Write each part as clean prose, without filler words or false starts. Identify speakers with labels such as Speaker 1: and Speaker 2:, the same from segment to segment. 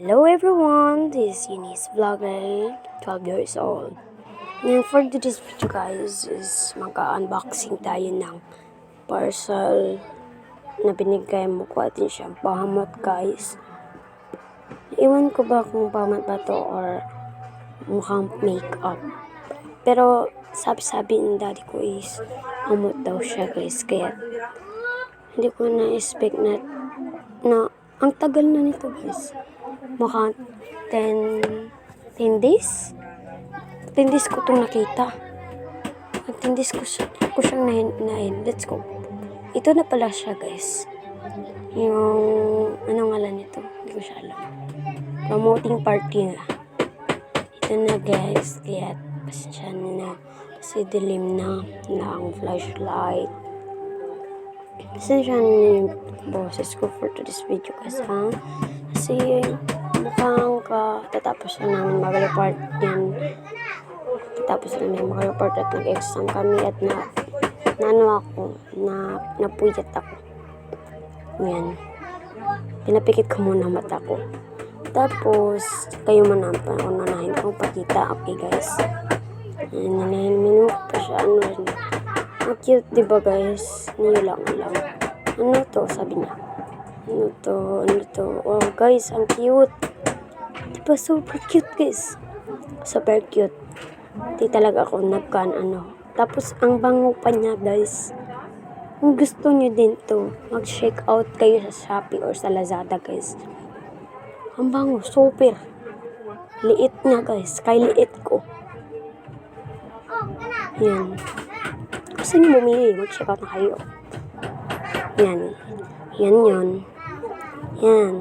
Speaker 1: Hello everyone, this is Eunice Vlogger, 12 years old. And for today's video guys is magka-unboxing tayo ng parcel na binigay mo ko atin siyang pahamot guys. Iwan ko ba kung pahamot ba to or mukhang makeup. Pero sabi ng daddy ko is hamot daw siya guys, kaya hindi ko na-expect na ang tagal na nito guys. Mukhang 10 days? 10 days ko itong nakita. 10 days ko siyang nahin. Let's go. Ito na pala siya guys. Yung, anong ngalan nito? Hindi ko siya alam. Promoting party na. Ito na guys. Kaya, pasensya na. Kasi dilim na ang flashlight. Pasensya na yung boses ko for today's video guys ha. Kasi mukhang tatapos na namin mag-report yan. Tatapos na namin mag-report at nag-exam kami at napuyat ako. Yan. Pinapikit ko muna mata ko. Tapos, kayo unahin kong pakita. Okay guys. Nanahin pa siya. Ang cute diba guys? Niyo lang. Ano to? Sabi niya. Ano to? Wow guys, ang cute. Diba super cute guys? Super cute. Di talaga ako Tapos ang bango pa niya guys. Kung gusto niyo din to, mag-check out kayo sa Shopee or sa Lazada guys. Ang bango, super. Liit niya guys, kay liit ko. Yan. Gusto niyo bumili, mag-check out na kayo. Yan. Yan.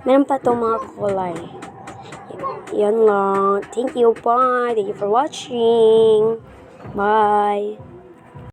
Speaker 1: Meron pa itong mga kulay. Yan lang. Thank you. Bye. Thank you for watching. Bye.